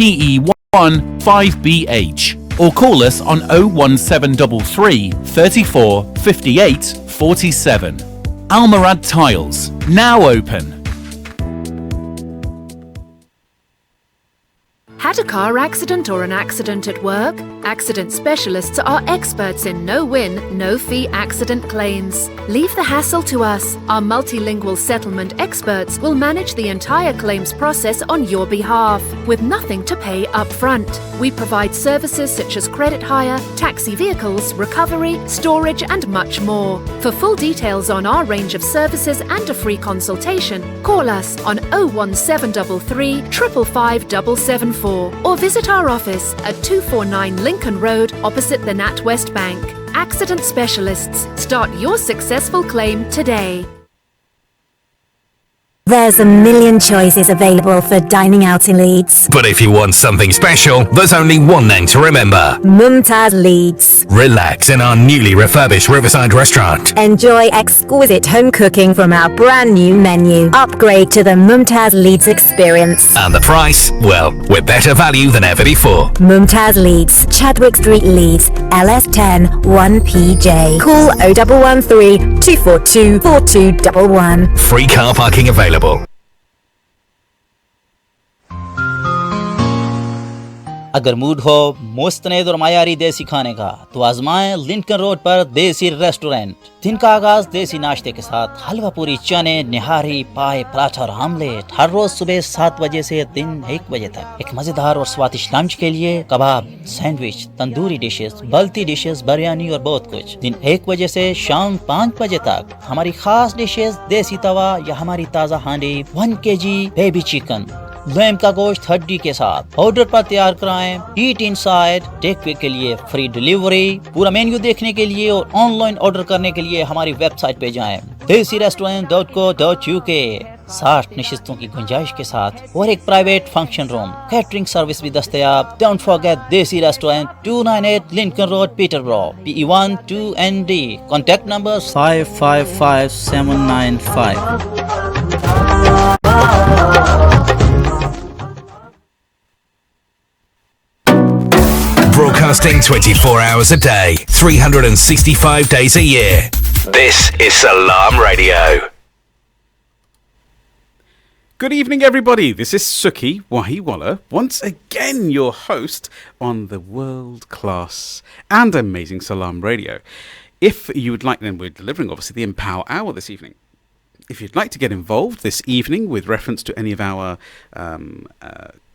PE1 5BH or call us on 01733 34 58 47. Almorad Tiles, now open. Had a car accident or an accident at work? Accident specialists are experts in no-win, no-fee accident claims. Leave the hassle to us. Our multilingual settlement experts will manage the entire claims process on your behalf, with nothing to pay up front. We provide services such as credit hire, taxi vehicles, recovery, storage and much more. For full details on our range of services and a free consultation, call us on 01733 555 774 or visit our office at 249 Lincoln Road opposite the NatWest Bank. Accident specialists. Start your successful claim today. There's a million choices available for dining out in Leeds. But if you want something special, there's only one name to remember. Mumtaz Leeds. Relax in our newly refurbished Riverside restaurant. Enjoy exquisite home cooking from our brand new menu. Upgrade to the Mumtaz Leeds experience. And the price? Well, we're better value than ever before. Mumtaz Leeds, Chadwick Street, Leeds, LS10 1PJ. Call 0113 242 4211. Free car parking available. अगर mood हो मुस्तनद और मायारी देसी खाने का तो आजमाएं Lincoln road पर देसी restaurant. दिन का आगाज देसी नाश्ते के साथ हलवा पूरी, चने, निहारी, पाए, पराठा और आमलेट। हर रोज सुबह 7 बजे से दिन 1 बजे तक। एक मजेदार और स्वादिष्ट लंच के लिए कबाब, sandwich, tandoori dishes, balti dishes, biryani और बहुत कुछ। दिन 1 बजे से शाम 5 बजे तक हमारी खास डिशेस, देसी तवा या हमारी ताज़ा हांडी, 1 kg बेबी चिकन, लैम का गोश्त हड्डी के साथ। ऑर्डर पर तैयार कराएं। ईट इनसाइड, टेक वे के लिए फ्री डिलीवरी। पूरा मेन्यू देखने के लिए और ऑनलाइन ऑर्डर करने के लिए हमारी वेबसाइट पे जाएं desirestaurant.co.uk। 60 नशिस्तों की गुंजाइश के साथ और एक private function room, catering service भी दस्तयाब। डोंट फॉरगेट देसी restaurant, 298 Lincoln road, पीटरब्रो, PE1 2ND। Contact number 555795। Broadcasting 24 hours a day, 365 days a year. This is Salam Radio. Good evening, everybody. This is Sukhi Wahiwala, once again your host on the world-class and amazing Salam Radio. If you would like, then we're delivering, obviously, the Empower Hour this evening. If you'd like to get involved this evening with reference to any of our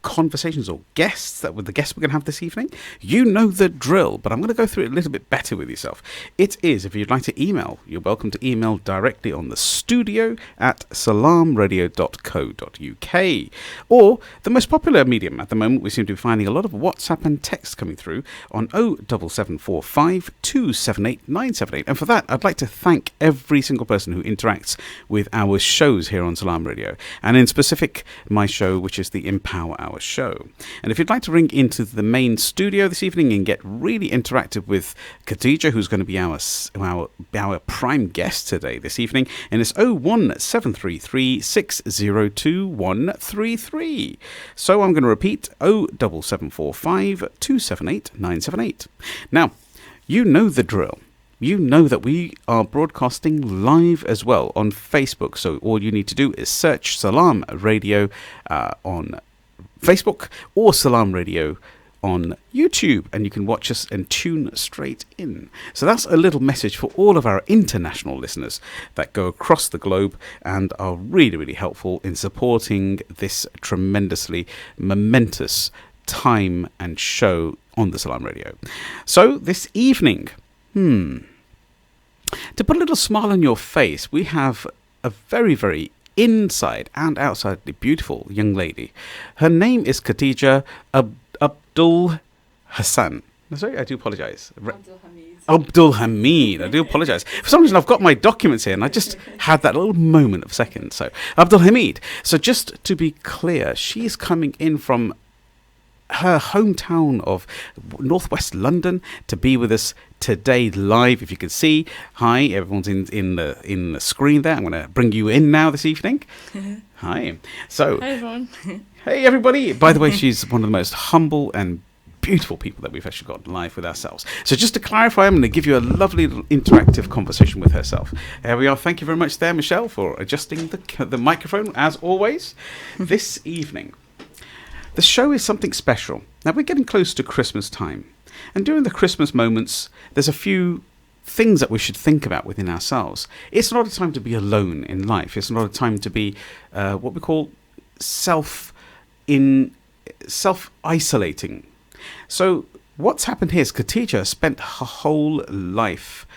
conversations or guests with the guests we're going to have this evening, you know the drill, but I'm going to go through it a little bit better with yourself. It is, if you'd like to email, you're welcome to email directly on the studio at salamradio.co.uk, or the most popular medium at the moment, we seem to be finding a lot of WhatsApp and text coming through on 07745 278 978. And for that, I'd like to thank every single person who interacts with our shows here on Salam Radio, and in specific my show, which is the Empower Hour show. And if you'd like to ring into the main studio this evening and get really interactive with Khadija, who's going to be our prime guest today this evening, and it's 01733 602 133. So I'm going to repeat 07745 278 978. Now, you know the drill. You know that we are broadcasting live as well on Facebook. So all you need to do is search Salam Radio on Facebook or Salam Radio on YouTube, and you can watch us and tune straight in. So that's a little message for all of our international listeners that go across the globe and are really, really helpful in supporting this tremendously momentous time and show on the Salam Radio. So this evening, to put a little smile on your face, we have a very, very inside and outside beautiful young lady. Her name is Khadija Abdul Hassan. Sorry, I do apologise. Abdelhamid. I do apologise. For some reason, I've got my documents here, and I just had that little moment of second. So, Abdelhamid. So, just to be clear, she's coming in from her hometown of northwest London to be with us today live. If you can see, hi, everyone's in the screen there. I'm going to bring you in now this evening. Hi. So, Hi, everyone. hey, everybody. By the way, she's one of the most humble and beautiful people that we've actually got live with ourselves. So just to clarify, I'm going to give you a lovely little interactive conversation with herself. Here we are. Thank you very much there, Michelle, for adjusting the microphone, as always. This evening, the show is something special. Now, we're getting close to Christmas time. And during the Christmas moments, there's a few things that we should think about within ourselves. It's not a time to be alone in life. It's not a time to be what we call self-isolating. So what's happened here is Khadija spent her whole life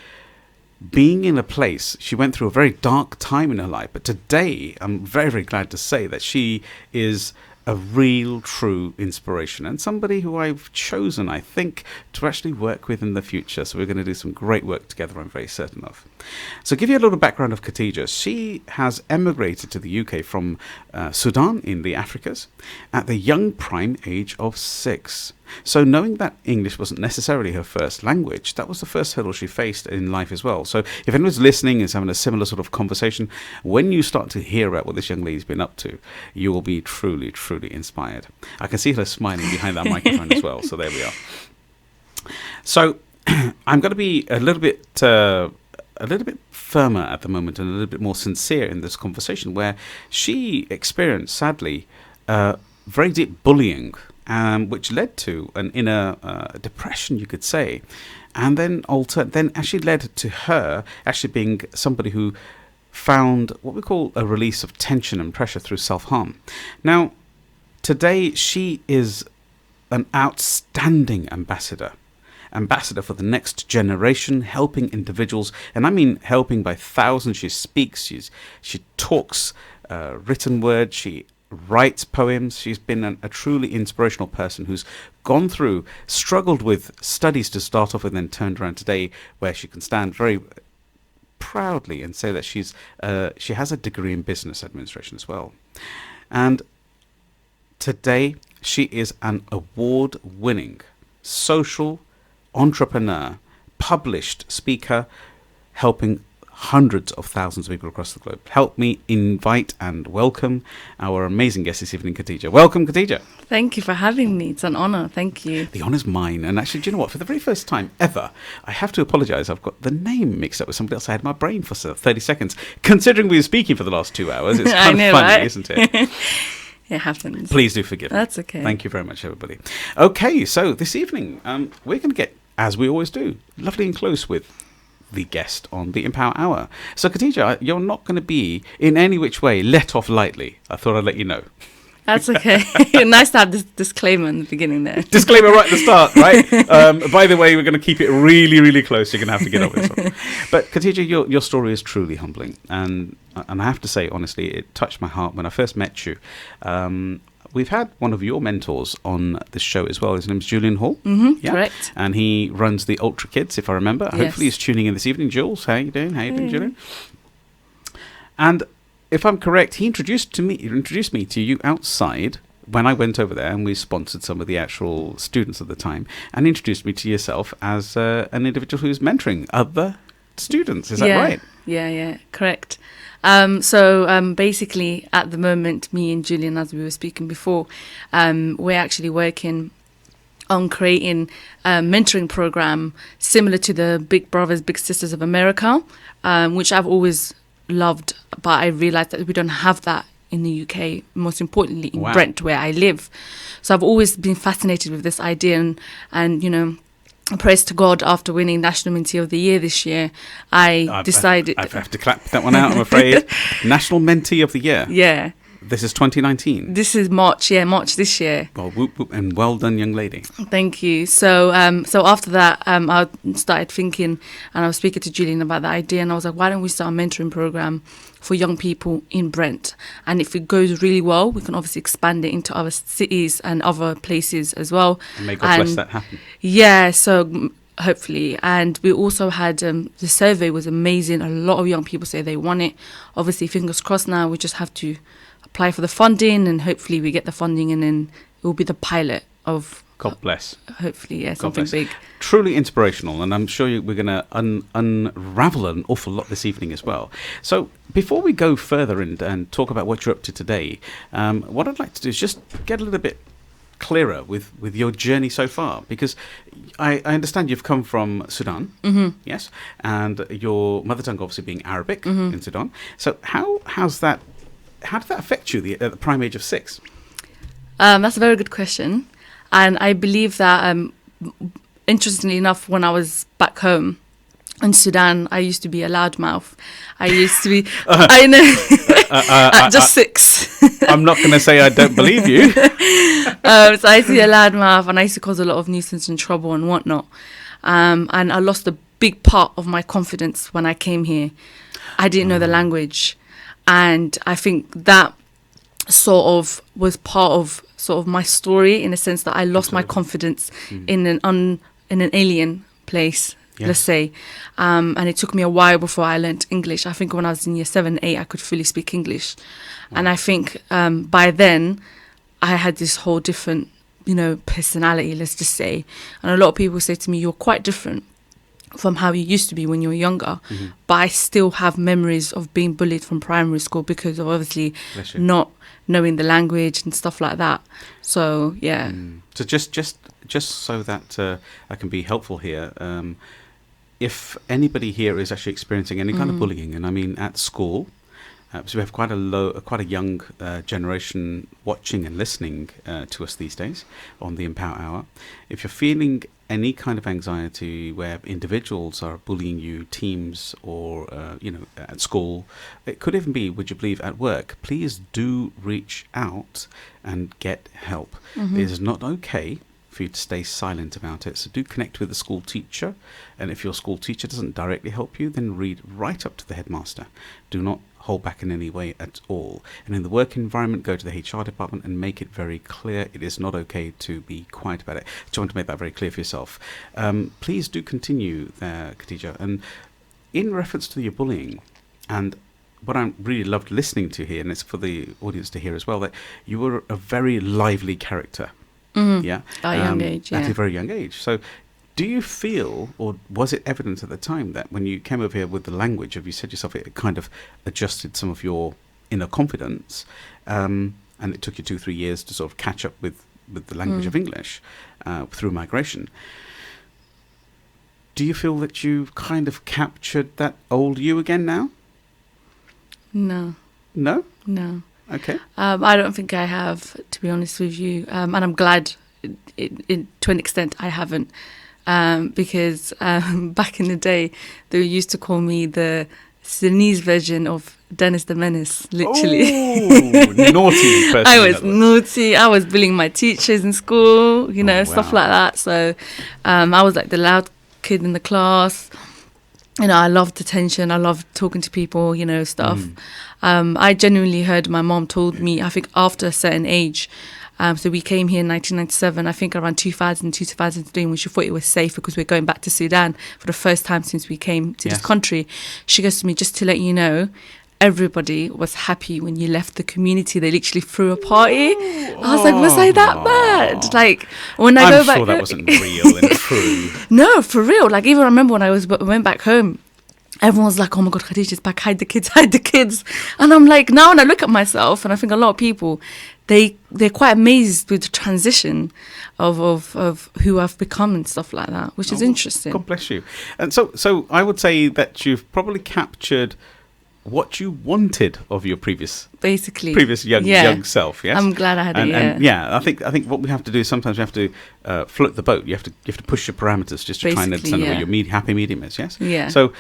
being in a place. She went through a very dark time in her life, but today I'm very, very glad to say that she is a real, true inspiration and somebody who I've chosen, I think, to actually work with in the future. So we're going to do some great work together, I'm very certain of. So give you a little background of Khadija. She has emigrated to the UK from Sudan in the Africas at the young prime age of 6. So knowing that English wasn't necessarily her first language, that was the first hurdle she faced in life as well. So if anyone's listening and is having a similar sort of conversation, when you start to hear about what this young lady's been up to, you will be truly, truly inspired. I can see her smiling behind that microphone as well. So there we are. So I'm going to be a little bit firmer at the moment and a little bit more sincere in this conversation, where she experienced, sadly, very deep bullying, which led to an inner depression, you could say, and then actually led to her actually being somebody who found what we call a release of tension and pressure through self-harm. Now, today she is an outstanding ambassador for the next generation, helping individuals, and I mean helping by thousands. She speaks, she talks written word, she writes poems. She's been a truly inspirational person who's gone through, struggled with studies to start off with, and then turned around today where she can stand very proudly and say that she has a degree in business administration as well. And today she is an award-winning social entrepreneur, published speaker, helping hundreds of thousands of people across the globe. Help me invite and welcome our amazing guest this evening, Khadija. Welcome, Khadija. Thank you for having me. It's an honor. Thank you. The honor's mine. And actually, do you know what? For the very first time ever, I have to apologize. I've got the name mixed up with somebody else. I had my brain for 30 seconds. Considering we were speaking for the last 2 hours, it's kind of funny, right? Isn't it? It happens. Please do forgive me. That's okay. Thank you very much, everybody. Okay, so this evening, we're going to get, as we always do, lovely and close with the guest on the Empower Hour. So, Khadija, you're not going to be in any which way let off lightly. I thought I'd let you know. That's okay. Nice to have this disclaimer in the beginning there. Disclaimer right at the start, right? By the way, we're going to keep it really, really close. You're going to have to get up with this one. But, Khadija, your story is truly humbling. And I have to say, honestly, it touched my heart when I first met you. We've had one of your mentors on this show as well. His name's Julian Hall. Mm-hmm, yeah. Correct. And he runs the Ultra Kids, if I remember. Yes. Hopefully he's tuning in this evening. Jules, how you doing? How you doing, Julian? And if I'm correct, he introduced me to you outside when I went over there, and we sponsored some of the actual students at the time, and introduced me to yourself as an individual who's mentoring other students. Is that right? Yeah, correct. Basically, at the moment, me and Julian, as we were speaking before, we're actually working on creating a mentoring program similar to the Big Brothers, Big Sisters of America, which I've always loved, but I realised that we don't have that in the UK, most importantly in Brent, where I live. So I've always been fascinated with this idea, and you know, praise to God, after winning National Mentee of the Year this year, I decided... I have to clap that one out, I'm afraid. National Mentee of the Year. Yeah. This is 2019. This is March this year. Well, whoop, whoop, and well done, young lady. Thank you. So after that, I started thinking, and I was speaking to Julian about the idea, and I was like, why don't we start a mentoring program for young people in Brent? And if it goes really well, we can obviously expand it into other cities and other places as well. And may God bless that happen. Yeah, so hopefully. And we also had, the survey was amazing. A lot of young people say they want it. Obviously, fingers crossed now, we just have to apply for the funding, and hopefully we get the funding, and then it will be the pilot of God bless. Hopefully, yeah, God something bless. big. Truly inspirational, and I'm sure we're going to unravel an awful lot this evening as well. So before we go further and talk about what you're up to today, what I'd like to do is just get a little bit clearer with your journey so far, because I understand you've come from Sudan, yes, and your mother tongue obviously being Arabic in Sudan. So how did that affect you at the prime age of 6? That's a very good question. And I believe that, interestingly enough, when I was back home in Sudan, I used to be a loudmouth. I used to be, I know, at just 6. I'm not going to say I don't believe you. So I used to be a loudmouth, and I used to cause a lot of nuisance and trouble and whatnot. And I lost a big part of my confidence when I came here. I didn't know the language. And I think that sort of was part of sort of my story, in a sense that I lost my confidence in an alien place, let's say. And it took me a while before I learnt English. I think when I was in year 7, 8, I could fully speak English. Wow. And I think by then I had this whole different, personality, let's just say. And a lot of people say to me, you're quite different from how you used to be when you were younger. But I still have memories of being bullied from primary school because of obviously not knowing the language and stuff like that. So yeah. So just so that I can be helpful here, if anybody here is actually experiencing any kind of bullying, and I mean at school, so we have quite a young generation watching and listening to us these days on the Empower Hour. If you're feeling any kind of anxiety where individuals are bullying you, teams, or at school, it could even be, would you believe, at work, please do reach out and get help. It is not okay for you to stay silent about it. So do connect with the school teacher, and if your school teacher doesn't directly help you, then read right up to the headmaster. Do not hold back in any way at all. And in the work environment, go to the HR department and make it very clear it is not okay to be quiet about it. So I want to make that very clear for yourself. Please do continue there, Khadija. And in reference to your bullying, and what I really loved listening to here, and it's for the audience to hear as well, that you were a very lively character. Yeah, at a young age. At a very young age. So do you feel, or was it evident at the time, that when you came over here with the language, have you said yourself, it kind of adjusted some of your inner confidence, and it took you 2-3 years to sort of catch up with the language of English through migration? Do you feel that you've kind of captured that old you again now? No. No? No. Okay. I don't think I have, to be honest with you. And I'm glad, to an extent, I haven't. Because back in the day, they used to call me the Sudanese version of Dennis the Menace, literally. Oh, naughty person. I was naughty. I was bullying my teachers in school, stuff like that. So I was like the loud kid in the class. I loved attention. I loved talking to people, stuff. I genuinely heard my mom told me, I think after a certain age, so we came here in 1997, I think around 2002, 2003, when she thought it was safe because we're going back to Sudan for the first time since we came to this country. She goes to me, just to let you know, everybody was happy when you left the community. They literally threw a party. I was like, was I that bad? Like, when I go back... I'm sure that wasn't real and true. No, for real. Like, even I remember when I went back home, everyone was like, oh my God, Khadija's back, hide the kids. And I'm like, now when I look at myself, and I think a lot of people, they're quite amazed with the transition of who I've become and stuff like that, which is interesting. God bless you. And so I would say that you've probably captured what you wanted of your previous young self. Yes, I'm glad I had it. And I think what we have to do is sometimes we have to float the boat. You have to push your parameters just to try and understand where your happy medium is. Yes. Yeah. So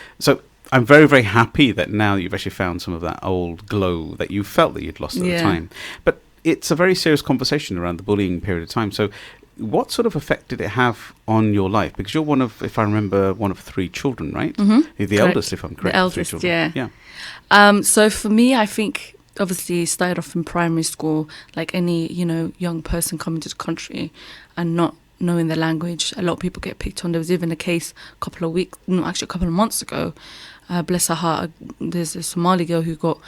I'm very, very happy that now you've actually found some of that old glow that you felt that you'd lost at the time. But it's a very serious conversation around the bullying period of time. So what sort of effect did it have on your life? Because you're one of, if I remember, one of 3 children, right? You're the eldest, if I'm correct. The eldest, 3 children. Yeah. So for me, I think obviously started off in primary school, like any young person coming to the country and not knowing the language. A lot of people get picked on. There was even a case a couple of months ago. Bless her heart, there's a Somali girl who got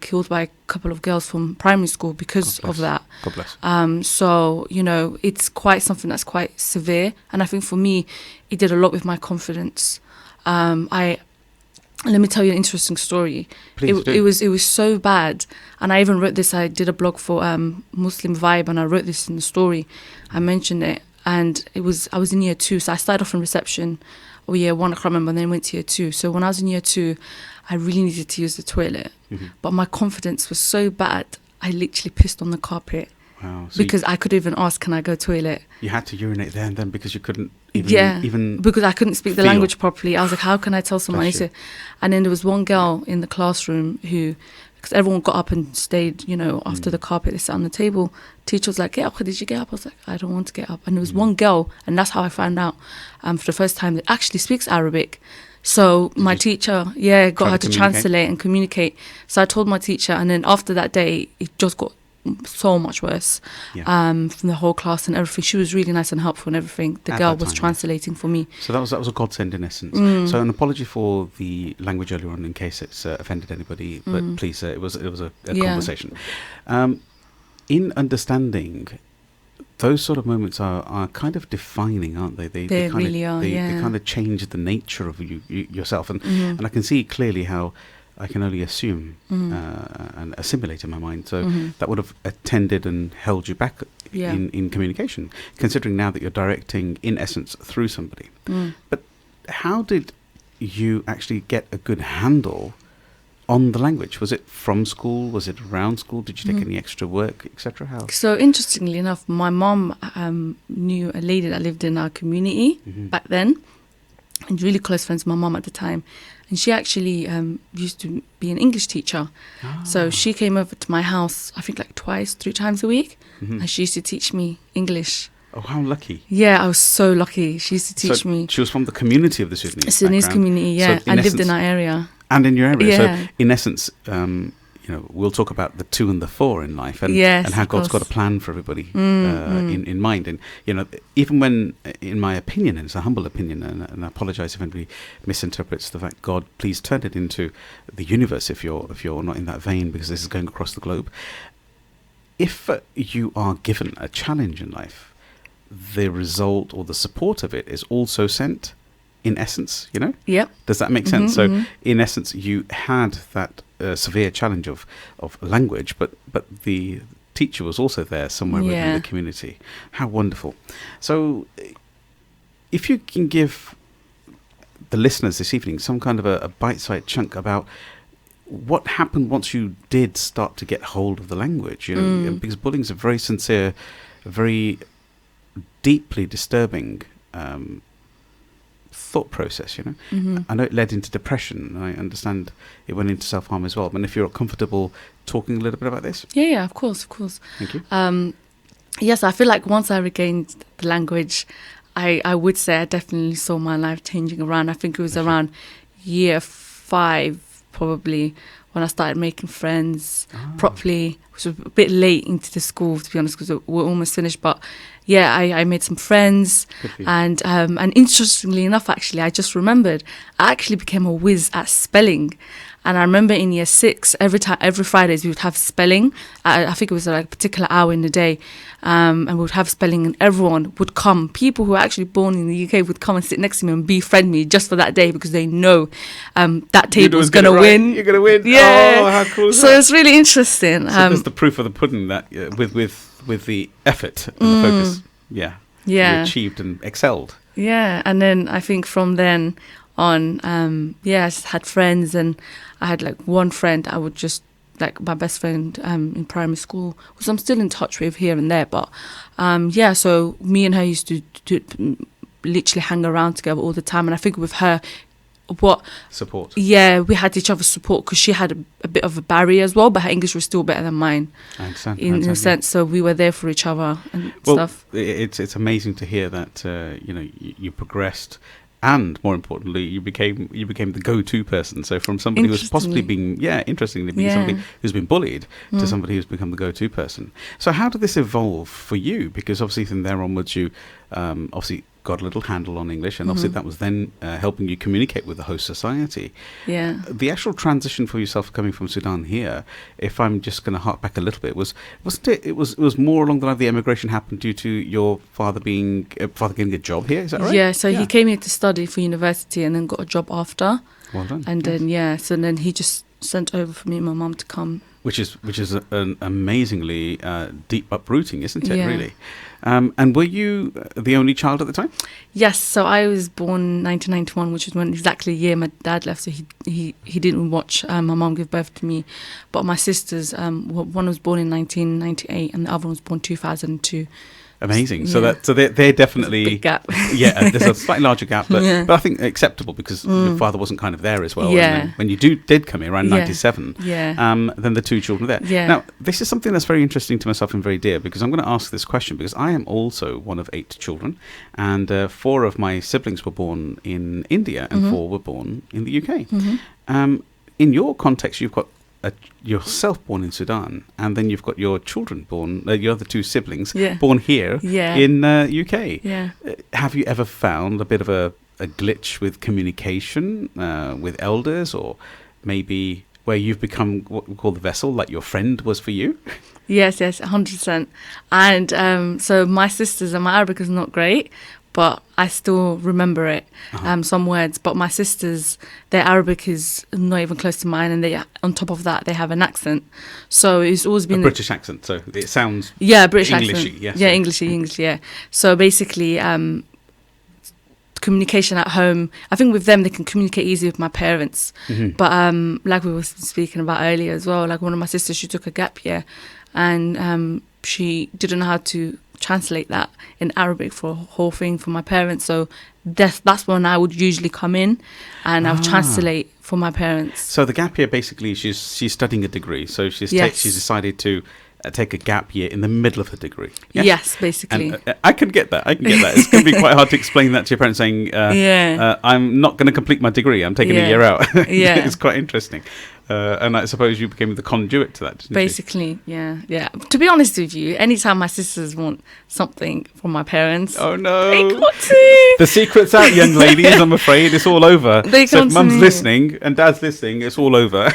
killed by a couple of girls from primary school because of that. God bless. So, it's quite something that's quite severe. And I think for me, it did a lot with my confidence. Let me tell you an interesting story. Please do. It was so bad. And I even wrote this. I did a blog for Muslim Vibe, and I wrote this in the story. I mentioned it. And I was in year 2. So I started off in reception, or year 1, I can't remember, and then went to year 2. So when I was in year 2, I really needed to use the toilet. Mm-hmm. But my confidence was so bad, I literally pissed on the carpet. Wow. So because I could even ask, can I go toilet? You had to urinate there and then because you couldn't even because I couldn't speak the feel. language properly. I was like, how can I tell someone? And then there was one girl in the classroom who, because everyone got up and stayed, after the carpet, they sat on the table. Teacher was like, get up, Khadija, get up. I was like, I don't want to get up. And there was one girl, and that's how I found out for the first time, that actually speaks Arabic. So my teacher, got her to translate and communicate. So I told my teacher, and then after that day, it just got so much worse from the whole class and everything. She was really nice and helpful and everything. The girl was translating for me. So that was a godsend in essence. So an apology for the language earlier on in case it's offended anybody, but please, it was a conversation. In understanding, those sort of moments are kind of defining, aren't they? They really are. They kind of change the nature of yourself, and I can see clearly how. I can only assume and assimilate in my mind. So that would have attended and held you back in communication, considering now that you're directing, in essence, through somebody. But how did you actually get a good handle on the language? Was it from school? Was it around school? Did you take any extra work, etc.? How? So interestingly enough, my mom knew a lady that lived in our community back then, and really close friends with my mom at the time. And she actually used to be an English teacher. So she came over to my house, I think like 3 times a week. And she used to teach me English. Oh, how lucky. Yeah, I was so lucky. She used to teach me. She was from the community of the Sudanese Sudanese community, yeah. So and lived in our area. And in your area. Yeah. So in essence, we'll talk about the 2 and the 4 in life and how God's got a plan for everybody in mind. And, even when, in my opinion, and it's a humble opinion, and I apologize if anybody misinterprets the fact, God, please turn it into the universe if you're not in that vein, because this is going across the globe. If you are given a challenge in life, the result or the support of it is also sent, in essence, Yep. Does that make sense? So, in essence, you had that severe challenge of language, but the teacher was also there somewhere within the community. How wonderful. So, if you can give the listeners this evening some kind of a bite-sized chunk about what happened once you did start to get hold of the language, because bullying is a very sincere, very deeply disturbing thought process, I know it led into depression. I understand it went into self-harm as well. But if you're comfortable talking a little bit about this. Yeah, of course. Thank you. Yes, I feel like once I regained the language, I would say I definitely saw my life changing around. I think it was around year 5 probably when I started making friends properly, which was a bit late into the school, to be honest, because we're almost finished. But yeah, I made some friends, and interestingly enough, actually, I just remembered I actually became a whiz at spelling. And I remember in year 6, every Fridays we would have spelling. I think it was like a particular hour in the day, and we would have spelling, and everyone would come. People who were actually born in the UK would come and sit next to me and befriend me just for that day, because they know that table was going to win. You're going to win. Yeah. Oh, how cool is so that? It's really interesting. So there's the proof of the pudding that with the effort and the focus, you achieved and excelled. Yeah, and then I think from then on, I just had friends, and I had like one friend I would just, like my best friend in primary school, which I'm still in touch with here and there, but so me and her used to literally hang around together all the time. And I think with her, support. Yeah, we had each other's support, because she had a bit of a barrier as well, but her English was still better than mine. I understand. In a sense, so we were there for each other and stuff. It's amazing to hear that you progressed and more importantly, you became the go-to person. So from somebody who's possibly been, interestingly, being somebody who's been bullied to somebody who's become the go-to person. So how did this evolve for you? Because obviously from there onwards, you obviously got a little handle on English, and obviously that was then helping you communicate with the host society. Yeah. The actual transition for yourself coming from Sudan here, if I'm just going to hark back a little bit, wasn't it? It was more along the line of the emigration happened due to your father getting a job here. Is that right? Yeah. So he came here to study for university and then got a job after. Well done. And then so then he just sent over for me and my mum to come. Which is an amazingly deep uprooting, isn't it? Yeah. Really. And were you the only child at the time? Yes, so I was born 1991, which is when exactly a year my dad left. So he didn't watch my mum give birth to me, but my sisters, one was born in 1998 and the other one was born 2002. Amazing. So they're definitely big gap. Yeah, there's a slightly larger gap, but I think acceptable because your father wasn't kind of there as well. Yeah. And when you did come here around 97, Yeah. then the two children were there. Yeah. Now, this is something that's very interesting to myself and very dear because I'm going to ask this question because I am also one of 8 children, and 4 of my siblings were born in India and 4 were born in the UK. In your context, you've got yourself born in Sudan, and then you've got your children born, your other 2 siblings born here in UK. Yeah. Have you ever found a bit of a glitch with communication with elders, or maybe where you've become what we call the vessel, like your friend was for you? Yes, 100%. And so my sisters, and my Arabic is not great, but I still remember it, some words. But my sisters, their Arabic is not even close to mine, and they, on top of that, they have an accent. So it's always been a British accent. So it sounds British Englishy, accent. English. Yeah. So basically, communication at home. I think with them they can communicate easy with my parents. But like we were speaking about earlier as well, like one of my sisters, she took a gap year, and she didn't know how to translate that in Arabic for a whole thing for my parents. So that's when I would usually come in and I would translate for my parents. So the gap year, basically, she's studying a degree. So she's decided to take a gap year in the middle of her degrry. Yes, basically. And, I can get that. It's going to be quite hard to explain that to your parents, saying, I'm not going to complete my degree. I'm taking a year out. It's quite interesting. And I suppose you became the conduit to that, didn't basically, you? Yeah. To be honest with you, anytime my sisters want something from my parents, oh no, they got to. The secret's out, young ladies. I'm afraid it's all over. They so come if Mum's to me. listening and Dad's listening, it's all over.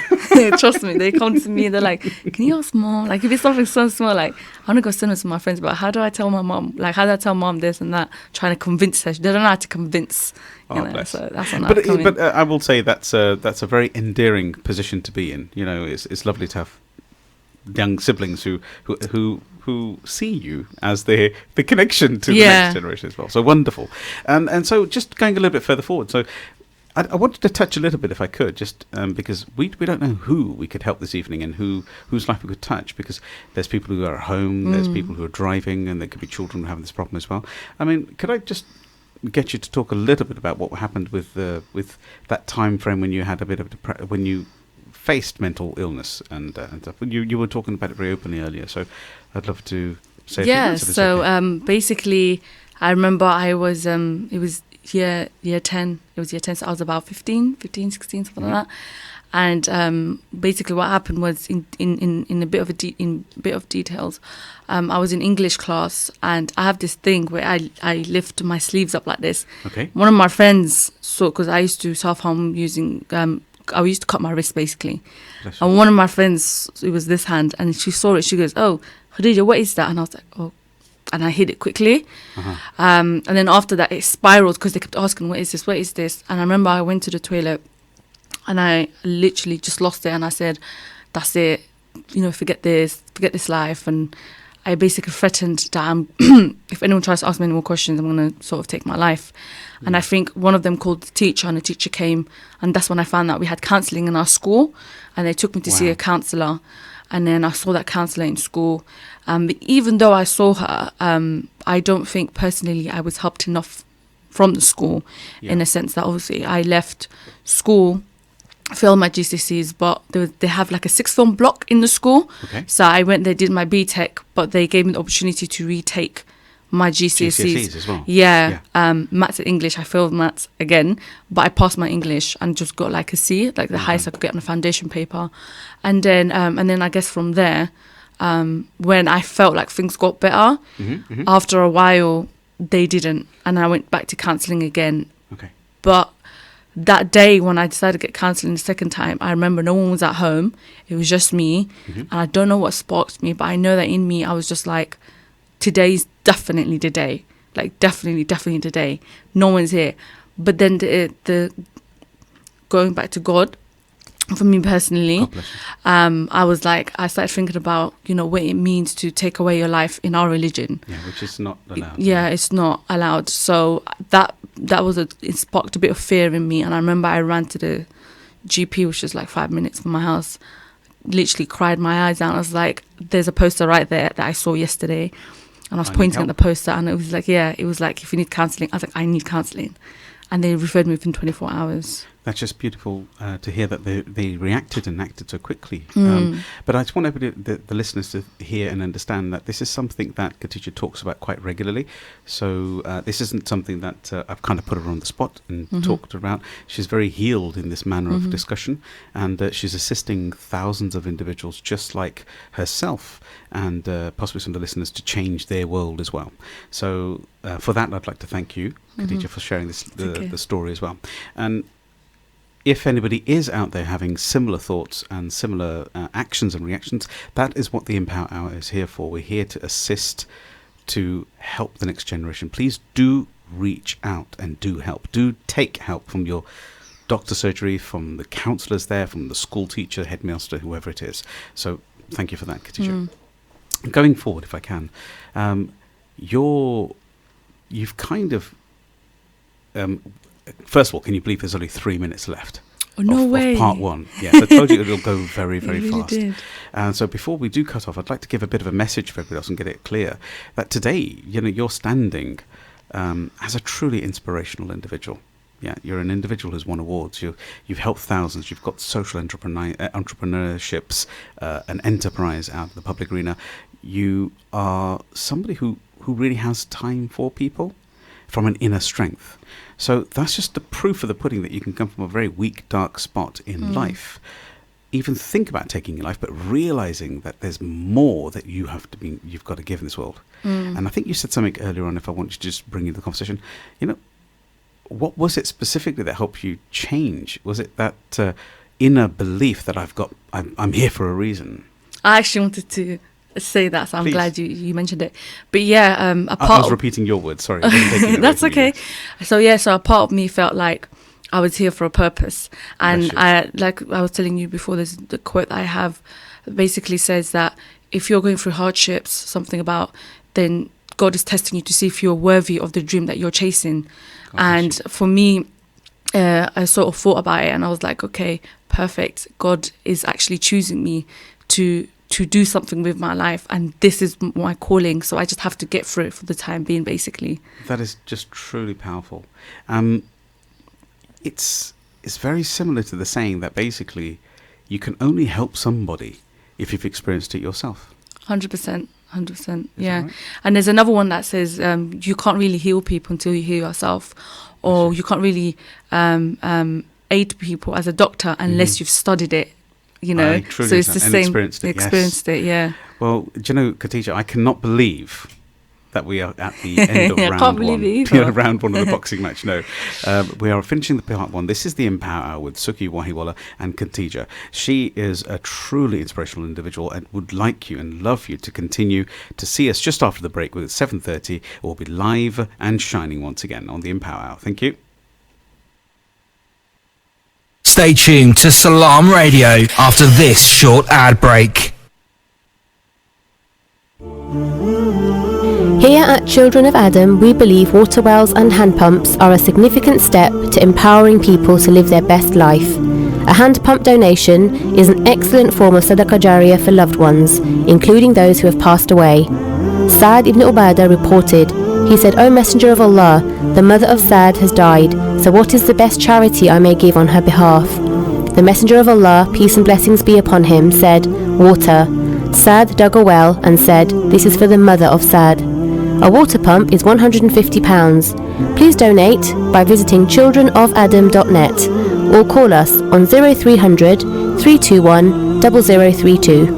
Trust me, they come to me. They're like, "Can you ask Mom? Like, if it's something so small, like, I want to go send it to my friends, but how do I tell my mom? Like, how do I tell Mom this and that? Trying to convince her. They don't know how to convince." You know, bless. so that's when but I will say that's a very endearing position to be in. You know, it's lovely to have young siblings who see you as the connection to the next generation as well. So wonderful. And so just going a little bit further forward. So I wanted to touch a little bit, if I could, just because we don't know who we could help this evening and whose life we could touch, because there's people who are at home, there's people who are driving, and there could be children who having this problem as well. I mean, could I just get you to talk a little bit about what happened with that time frame when you had a bit of when you faced mental illness and stuff? You were talking about it very openly earlier, so I'd love to say a few words if it's okay. Basically, I remember I was it was year 10. It was year 10, so I was about 15, 16, something like that. And basically, what happened was in a bit of details. I was in English class, and I have this thing where I lift my sleeves up like this. Okay. One of my friends saw, because I used to self-harm using. I used to cut my wrist basically, and one of my friends, it was this hand, and she saw it. She goes, "Oh, Khadija, what is that?" And I was like, "Oh." And I hid it quickly. And then after that, it spiraled because they kept asking, "What is this? What is this?" And I remember I went to the toilet and I literally just lost it. And I said, "That's it. You know, forget this life." And I basically threatened that if anyone tries to ask me any more questions, I'm going to sort of take my life. And I think one of them called the teacher, and the teacher came. And that's when I found out we had counselling in our school. And they took me to see a counsellor. And then I saw that counsellor in school. But even though I saw her, I don't think personally I was helped enough from the school, in a sense that obviously I left school, failed my GCSEs, but they have like a 6th-form block in the school. Okay. So I went there, did my BTEC, but they gave me the opportunity to retake my GCSEs. GCSEs as well. Yeah. Maths and English. I failed maths again, but I passed my English and just got like a C, like the highest I could get on a foundation paper. And then I guess from there, when I felt like things got better, after a while they didn't, and I went back to counselling again. Okay. But that day when I decided to get counselling the second time, I remember no one was at home. It was just me. And I don't know what sparked me, but I know that in me, I was just like, today's definitely the day. Like, definitely the day. No one's here. But then the going back to God, for me personally, I was like, I started thinking about, what it means to take away your life in our religion. Yeah, which is not allowed. Yeah, it's not allowed. So that it sparked a bit of fear in me. And I remember I ran to the GP, which is like 5 minutes from my house, literally cried my eyes out. I was like, there's a poster right there that I saw yesterday. And I was pointing at the poster, and it was like, if you need counselling. I was like, I need counselling. And they referred me within 24 hours. That's just beautiful to hear that they reacted and acted so quickly. But I just want the listeners to hear and understand that this is something that Khadija talks about quite regularly. So this isn't something that I've kind of put her on the spot and talked about. She's very healed in this manner of discussion, and she's assisting thousands of individuals just like herself, and possibly some of the listeners to change their world as well. So for that, I'd like to thank you, Khadija, for sharing the story as well. And if anybody is out there having similar thoughts and similar actions and reactions, that is what the Empower Hour is here for. We're here to assist, to help the next generation. Please do reach out and do help. Do take help from your doctor surgery, from the counsellors there, from the school teacher, headmaster, whoever it is. So thank you for that, Khadija. Going forward, if I can, you've kind of... first of all, can you believe there's only 3 minutes left? Oh, no way. Of part one. Yes, I told you it'll go very, very It really fast. did. And so before we do cut off, I'd like to give a bit of a message for everybody else and get it clear that today, you're standing as a truly inspirational individual. Yeah, you're an individual who's won awards. You've helped thousands. You've got social entrepreneurships, an enterprise out of the public arena. You are somebody who really has time for people from an inner strength. So that's just the proof of the pudding that you can come from a very weak, dark spot in life. Even think about taking your life, but realizing that there's more that you've got to give in this world. And I think you said something earlier on, if I want you to just bring into the conversation, what was it specifically that helped you change? Was it that inner belief that I'm here for a reason? I actually wanted to say that, so I'm Please. glad you mentioned it. But yeah, I was repeating your words, sorry. I wasn't taking it away that's from you. okay. So a part of me felt like I was here for a purpose. And like I was telling you before, there's the quote that I have basically says that if you're going through hardships, something about, then God is testing you to see if you're worthy of the dream that you're chasing. And for me, I sort of thought about it, and I was like, okay, perfect. God is actually choosing me to do something with my life, and this is my calling, so I just have to get through it for the time being, basically. That is just truly powerful. It's very similar to the saying that basically you can only help somebody if you've experienced it yourself. 100%. Yeah. Right? And there's another one that says you can't really heal people until you heal yourself, or you can't really aid people as a doctor unless you've studied it. So it's the same. Experienced it, yeah. Well, do you know, Khadija, I cannot believe that we are at the end of I round can't one. believe it either. Round one of the boxing match. No, we are finishing the part one. This is the Empower Hour with Sukhi Wahiwala and Khadija. She is a truly inspirational individual and would like you and love you to continue to see us just after the break with 7:30. We'll be live and shining once again on the Empower Hour. Thank you. Stay tuned to Salam Radio after this short ad break. Here at Children of Adam, we believe water wells and hand pumps are a significant step to empowering people to live their best life. A hand pump donation is an excellent form of sadaqah jariyah for loved ones, including those who have passed away. Sa'd ibn Ubadah reported, he said, "O Messenger of Allah, the mother of Sa'd has died, so what is the best charity I may give on her behalf?" The Messenger of Allah, peace and blessings be upon him, said, "Water." Sa'd dug a well and said, "This is for the mother of Sa'd." A water pump is £150. Please donate by visiting childrenofadam.net or call us on 0300 321 0032.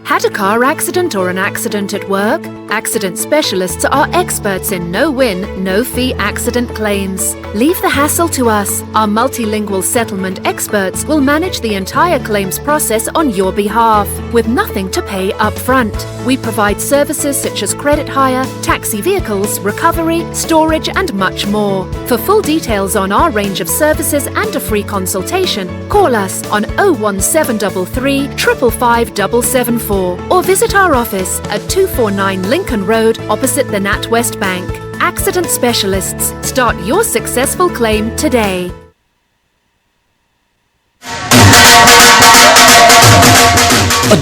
Had a car accident or an accident at work? Accident specialists are experts in no-win, no-fee accident claims. Leave the hassle to us. Our multilingual settlement experts will manage the entire claims process on your behalf, with nothing to pay up front. We provide services such as credit hire, taxi vehicles, recovery, storage and much more. For full details on our range of services and a free consultation, call us on 01733 555 774 or visit our office at 249 Lincoln Road opposite the NatWest Bank. Accident specialists. Start your successful claim today.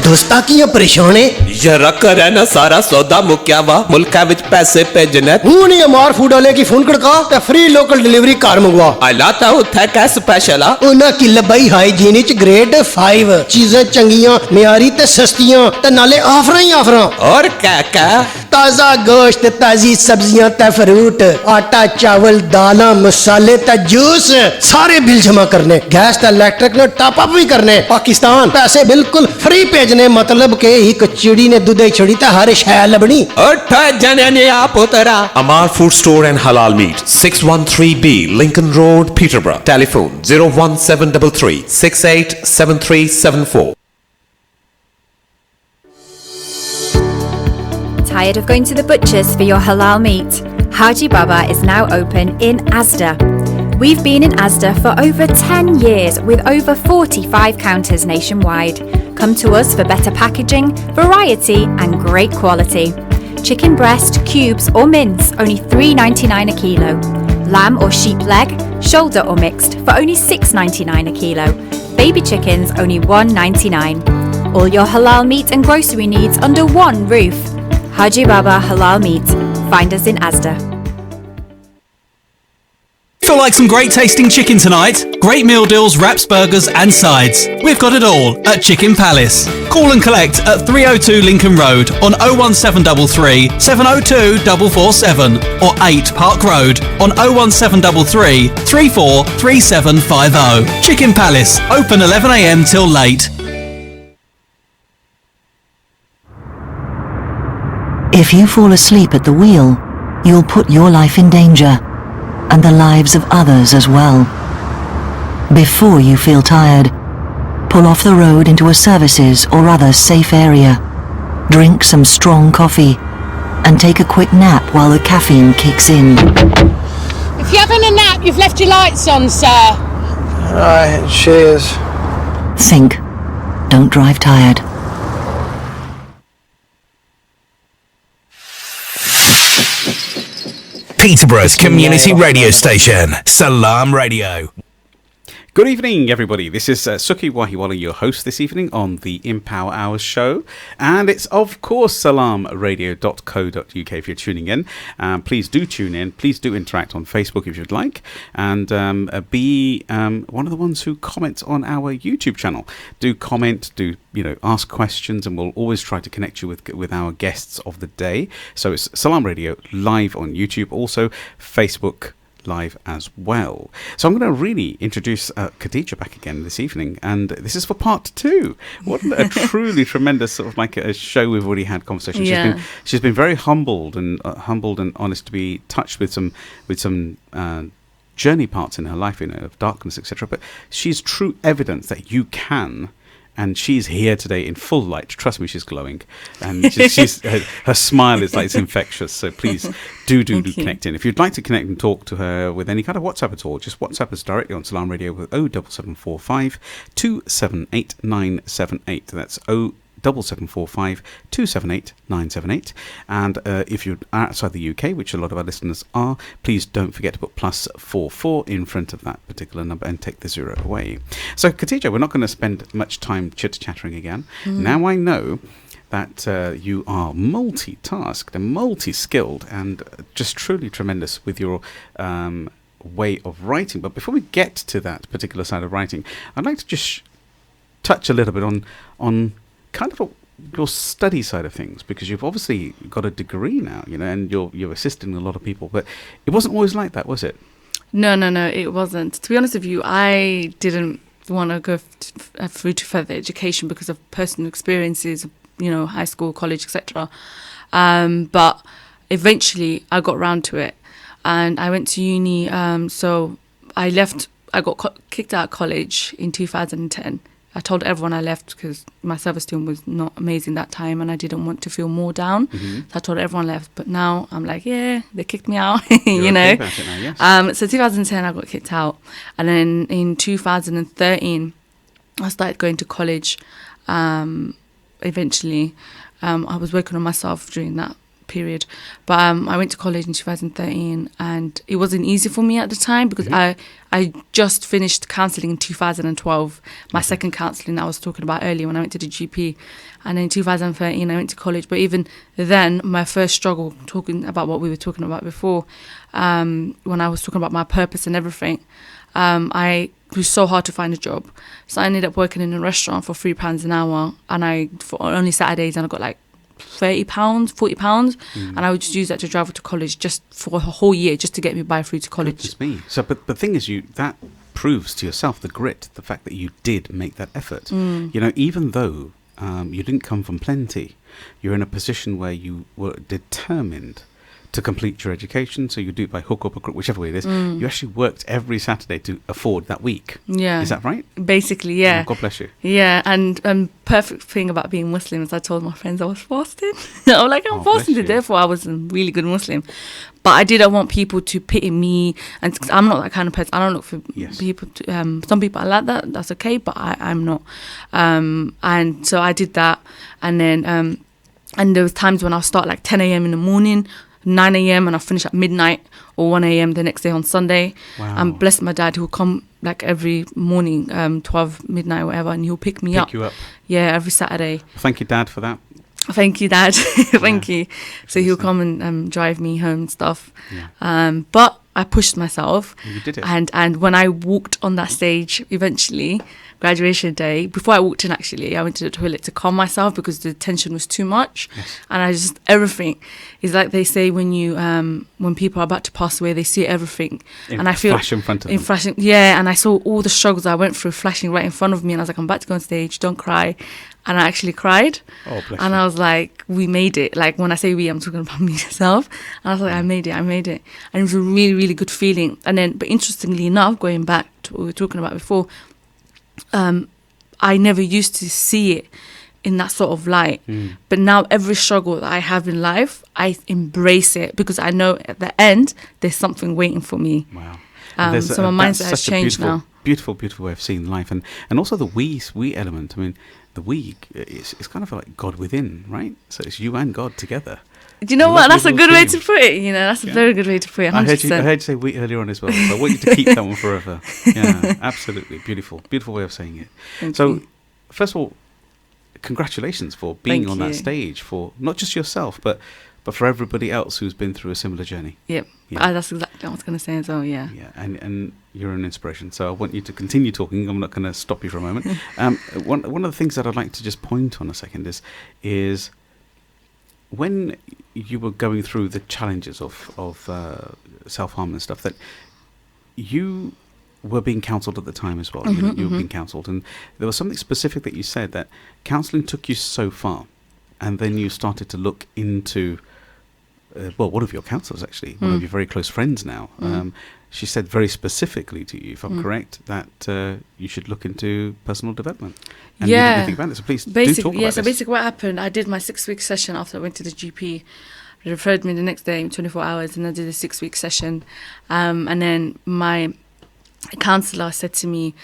दोस्ता की परेशान है जरा कर है ना सारा सौदा मुक्या वा मुल्का विच पैसे भेजने हूं नहीं मार फूड वाले की फोन खड़का ते फ्री लोकल डिलीवरी कार मंगवा अलाता उथे कै स्पेशल आ उना की लबाई हाइजीन विच ग्रेड 5 चीजें चंगियां मियारी ते सस्तियां ते नाले ऑफरां ही ऑफरां और क्या ताजा गोश्त ताजी सब्जियां ते फ्रूट आटा चावल दालां मसाले ते जूस सारे बिल जमा करने गैस ते इलेक्ट्रिक ने टॉप अप भी करने पाकिस्तान पैसे बिल्कुल फ्री भेजने मतलब के ही चिड़ी ने दूध छड़ी ते हर शय लबनी जने ने आप उतरा Amar Food Store and Halal Meat 613B Lincoln Road Peterborough telephone 01733 687374. Tired of going to the butchers for your halal meat? Haji Baba is now open in Asda. We've been in Asda for over 10 years with over 45 counters nationwide. Come to us for better packaging, variety and great quality. Chicken breast, cubes or mince, only $3.99 a kilo. Lamb or sheep leg, shoulder or mixed for only $6.99 a kilo. Baby chickens only $1.99. All your halal meat and grocery needs under one roof. Haji Baba Halal Meat. Find us in Asda. Feel like some great tasting chicken tonight? Great meal deals, wraps, burgers and sides. We've got it all at Chicken Palace. Call and collect at 302 Lincoln Road on 01733 702 447 or 8 Park Road on 01733 343750. Chicken Palace, open 11 a.m. till late. If you fall asleep at the wheel, you'll put your life in danger, and the lives of others as well. Before you feel tired, pull off the road into a services or other safe area. Drink some strong coffee, and take a quick nap while the caffeine kicks in. If you're having a nap, you've left your lights on, sir. Right, cheers. Think. Don't drive tired. Peterborough's community radio station, Salam Radio. Good evening, everybody. This is Sukhi Wahiwala, your host this evening on the Empower Hours show. And it's, of course, salamradio.co.uk if you're tuning in. Please do tune in. Please do interact on Facebook if you'd like. And be one of the ones who comments on our YouTube channel. Do comment, do ask questions, and we'll always try to connect you with our guests of the day. So it's Salam Radio live on YouTube, also Facebook live as well. So I'm going to really introduce Khadija back again this evening, and this is for part 2. What a truly tremendous sort of like a show we've already had conversation. Yeah. She's been very humbled and honest to be touched with some journey parts in her life, of darkness, etc. But she's true evidence that you can. And she's here today in full light. Trust me, she's glowing. And her smile is like it's infectious. So please do connect in. If you'd like to connect and talk to her with any kind of WhatsApp at all, just WhatsApp us directly on Salam Radio with 07745 278 978. That's 07745 278 978. And if you're outside the UK, which a lot of our listeners are, please don't forget to put +44 in front of that particular number and take the 0 away. So Khadija, we're not going to spend much time chitter-chattering again. Now I know that you are multitasked and multi-skilled and just truly tremendous with your way of writing. But before we get to that particular side of writing, I'd like to just touch a little bit on kind of your study side of things, because you've obviously got a degree now, and you're assisting a lot of people, but it wasn't always like that, was it? No, it wasn't. To be honest with you, I didn't want to go through to further education because of personal experiences, high school, college, etc. But eventually I got round to it and I went to uni. So I got kicked out of college in 2010. I told everyone I left because my self-esteem was not amazing that time and I didn't want to feel more down. Mm-hmm. So I told everyone I left. But now I'm like, yeah, they kicked me out, You're okay about it now, yes. So 2010 I got kicked out. And then in 2013 I started going to college. Eventually, I was working on myself during that period. But I went to college in 2013 and it wasn't easy for me at the time because I just finished counselling in 2012, my second counselling I was talking about earlier when I went to the GP. And in 2013 I went to college. But even then, my first struggle, talking about what we were talking about before, when I was talking about my purpose and everything, it was so hard to find a job. So I ended up working in a restaurant for £3 an hour and for only Saturdays, and I got like £30, £40, and I would just use that to drive to college just for a whole year, just to get me by through to college. Goodness me. So, but the thing is, that proves to yourself the grit, the fact that you did make that effort. Even though you didn't come from plenty, you're in a position where you were determined to complete your education, so you do it by hook or by crook, whichever way it is. You actually worked every Saturday to afford that week. Yeah. Is that right? Basically, yeah. Oh, God bless you. Yeah, and perfect thing about being Muslim is I told my friends I was fasting. I'm like, I'm fasting today, therefore I was a really good Muslim. But I didn't want people to pity me, and I'm not that kind of person. I don't look for people to, some people are like that, that's okay, but I'm not. And so I did that, and then and there was times when I'll start like 10 a.m. in the morning, 9 a.m. and I'll finish at midnight or 1 a.m. the next day on Sunday. Wow. And bless my dad, who'll come like every morning, 12 midnight or whatever, and he'll pick you up. Yeah, every Saturday. Thank you, Dad, for that. Thank you, Dad. Thank you. So he'll come and drive me home and stuff. Yeah. But I pushed myself. You did it. And when I walked on that stage eventually, graduation day, before I walked in actually, I went to the toilet to calm myself because the tension was too much. Yes. And everything is like they say when people are about to pass away, they see everything. And I feel flash in front of them. Flashing, yeah, and I saw all the struggles I went through flashing right in front of me, and I was like, I'm about to go on stage, don't cry. And I actually cried. Oh, bless and you. I was like, we made it. Like when I say we, I'm talking about myself. And I was like, I made it. And it was a really, really good feeling. And then, but interestingly enough, going back to what we were talking about before, I never used to see it in that sort of light. But now every struggle that I have in life, I embrace it because I know at the end there's something waiting for me. Wow. So my mindset has changed now. Beautiful way of seeing life, and also the we element. I mean, the we is kind of like God within, right? So it's you and God together. Do you know what? That's a good way to put it. That's a very good way to put it. 100%. I heard you say we earlier on as well. So I want you to keep that one forever. Yeah, absolutely. Beautiful way of saying it. Thank you. First of all, congratulations for being on that stage, for not just yourself, but for everybody else who's been through a similar journey. Yep. Yeah. That's exactly what I was going to say as well, yeah. Yeah, and you're an inspiration. So I want you to continue talking. I'm not going to stop you for a moment. One of the things that I'd like to just point on a second is when you were going through the challenges of self-harm and stuff, that you were being counselled at the time as well. You were being counselled, and there was something specific that you said, that counselling took you so far, and then you started to look into one of your counsellors, actually, one of your very close friends now. She said very specifically to you, if I'm correct, that you should look into personal development. And you didn't know anything about it, so please do talk about this. So basically what happened, I did my 6-week session after I went to the GP. They referred me the next day in 24 hours, and I did a 6-week session. And then my counsellor said to me,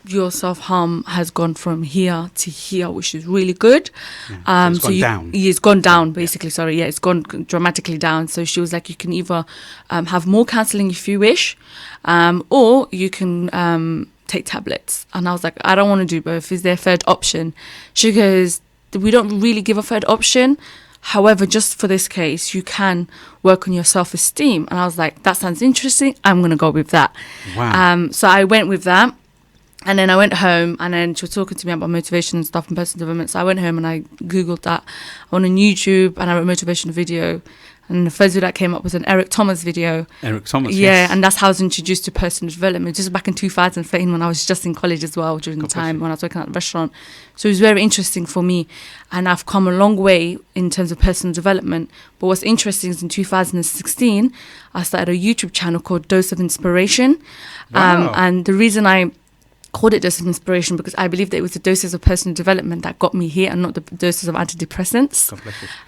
your self-harm has gone from here to here, which is really good. Yeah, so it's gone down. It's gone down, basically. Sorry, yeah, it's gone dramatically down. So she was like, you can either have more counselling if you wish, or you can take tablets. And I was like, I don't want to do both. Is there a third option? She goes, we don't really give a third option. However, just for this case, you can work on your self-esteem. And I was like, that sounds interesting. I'm going to go with that. Wow. So I went with that. And then I went home, and then she was talking to me about motivation and stuff and personal development. So I went home and I Googled that. I went on YouTube and I wrote a motivation video. And the first video that came up was an Eric Thomas video. Eric Thomas, yeah, yes. And that's how I was introduced to personal development, just back in 2013 when I was just in college as well, during the time when I was working at the restaurant. So it was very interesting for me. And I've come a long way in terms of personal development. But what's interesting is in 2016, I started a YouTube channel called Dose of Inspiration. Wow. And the reason I called it Doses of Inspiration because I believe that it was the doses of personal development that got me here and not the doses of antidepressants.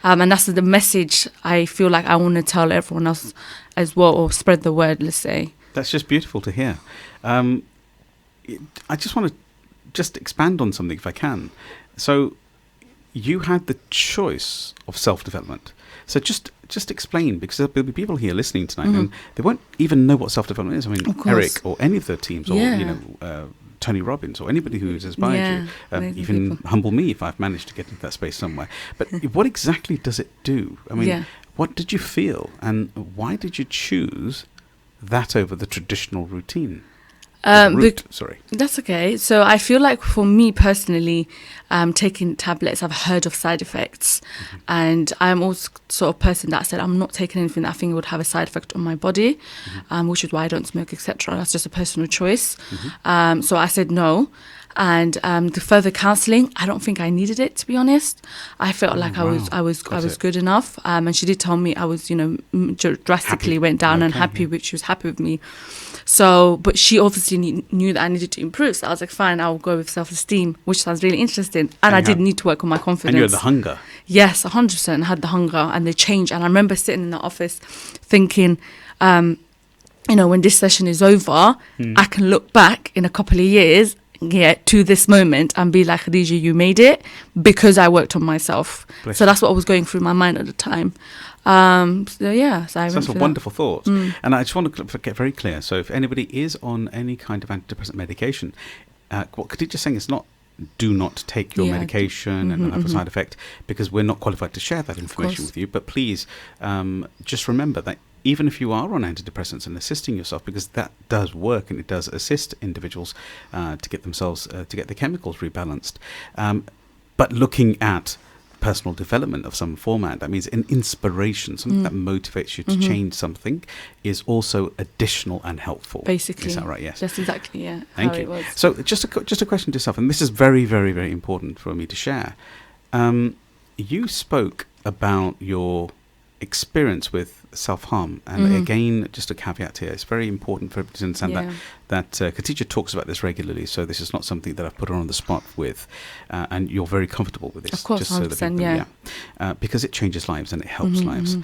And that's the message I feel like I want to tell everyone else as well, or spread the word, let's say. That's just beautiful to hear. I just want to just expand on something if I can. So you had the choice of self-development. So just explain, because there'll be people here listening tonight and they won't even know what self-development is. I mean, Eric or any of the teams or, Tony Robbins or anybody who's inspired you, even humble me if I've managed to get into that space somewhere. But what exactly does it do? I mean, what did you feel and why did you choose that over the traditional routine? Sorry. That's okay. So I feel like for me personally, taking tablets, I've heard of side effects. And I'm also sort of person that said I'm not taking anything that I think would have a side effect on my body, which is why I don't smoke, etc. That's just a personal choice. So I said no. And the further counselling, I don't think I needed it, to be honest. I felt like I was good enough. And she did tell me I was, drastically went down and happy, which she was happy with me. So, but she obviously knew that I needed to improve. So I was like, fine, I'll go with self-esteem, which sounds really interesting. And I did need to work on my confidence. And you had the hunger. Yes, 100% had the hunger and the change. And I remember sitting in the office thinking, when this session is over, I can look back in a couple of years to this moment and be like, Khadija, you made it because I worked on myself. So that's what was going through my mind at the time. So that's a wonderful thought. And I just want to get very clear. So if anybody is on any kind of antidepressant medication, what Khadija's saying is not do not take your medication and have a side effect, because we're not qualified to share that information with you. But please just remember that even if you are on antidepressants and assisting yourself, because that does work and it does assist individuals to get themselves, to get the chemicals rebalanced. But looking at personal development of some format, that means an inspiration, something that motivates you to change something, is also additional and helpful. Basically. Is that right? Yes. That's exactly, Thank you. So just a question to yourself, and this is very, very, very important for me to share. You spoke about your experience with self-harm, and again, just a caveat here, it's very important for everybody to understand that Khadija talks about this regularly, so this is not something that I've put her on the spot with, and you're very comfortable with this. Of course, just 100%, so that because it changes lives and it helps lives.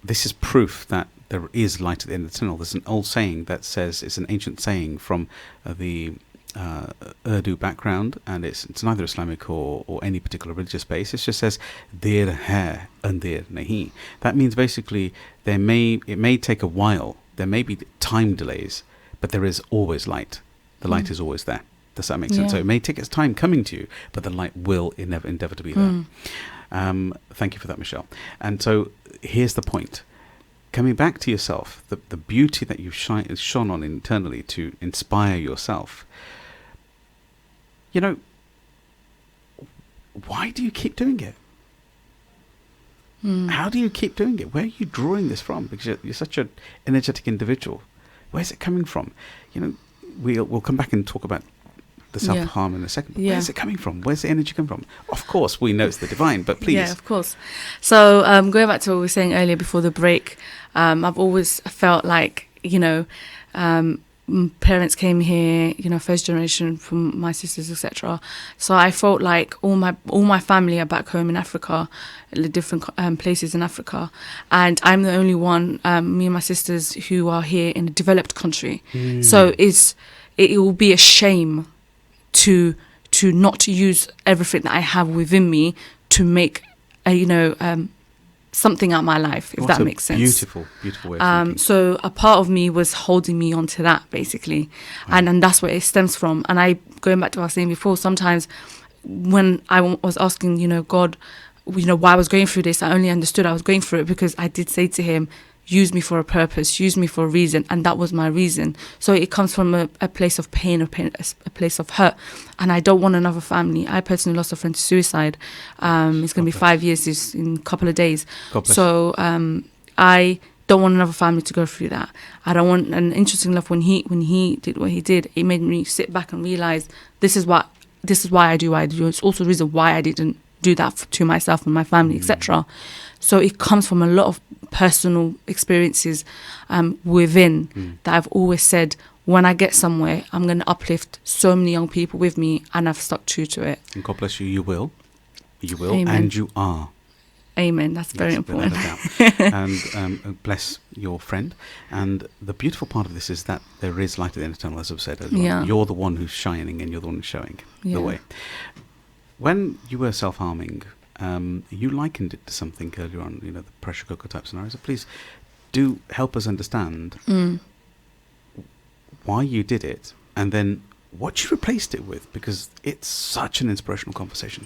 This is proof that there is light at the end of the tunnel. There's an old saying that says, it's an ancient saying from the Urdu background, and it's neither Islamic or any particular religious base. It just says "Der hai andir nahi." That means basically it may take a while, there may be time delays, but there is always light. The light is always there. Does that make sense? So it may take its time coming to you, but the light will endeavour to be there. Thank you for that, Michelle. And so here's the point. Coming back to yourself, the beauty that you've shone on internally to inspire yourself. Why do you keep doing it? How do you keep doing it? Where are you drawing this from? Because you're such an energetic individual. Where's it coming from? We'll come back and talk about the self-harm in a second. But where's it coming from? Where's the energy come from? Of course, we know it's the divine, but please. Yeah, of course. So going back to what we were saying earlier before the break, I've always felt like, parents came here, first generation from my sisters, etc. So I felt like all my family are back home in Africa, different places in Africa, and I'm the only one, me and my sisters, who are here in a developed country. So it will be a shame to not use everything that I have within me to make something out of my life, if that makes sense. Beautiful way of thinking. So a part of me was holding me onto that, basically. And that's where it stems from. And going back to what I was saying before, sometimes when I was asking, God, why I was going through this, I only understood I was going through it because I did say to him, use me for a purpose, use me for a reason, and that was my reason. So it comes from a place of pain, a place of hurt, and I don't want another family. I personally lost a friend to suicide. It's going to be 5 years in a couple of days. So I don't want another family to go through that. I don't want. And interesting enough, when he did what he did, it made me sit back and realize this is why I do what I do. It's also the reason why I didn't do that to myself and my family, etc. So it comes from a lot of personal experiences within that I've always said, when I get somewhere, I'm going to uplift so many young people with me, and I've stuck true to it. And God bless you, you will, Amen. And you are. Amen. That's very important. And bless your friend. And the beautiful part of this is that there is light at the end of the tunnel, as I've said earlier. Yeah. You're the one who's shining, and you're the one who's showing the way. When you were self-harming, you likened it to something earlier on, the pressure cooker type scenario. So please do help us understand why you did it, and then what you replaced it with, because it's such an inspirational conversation.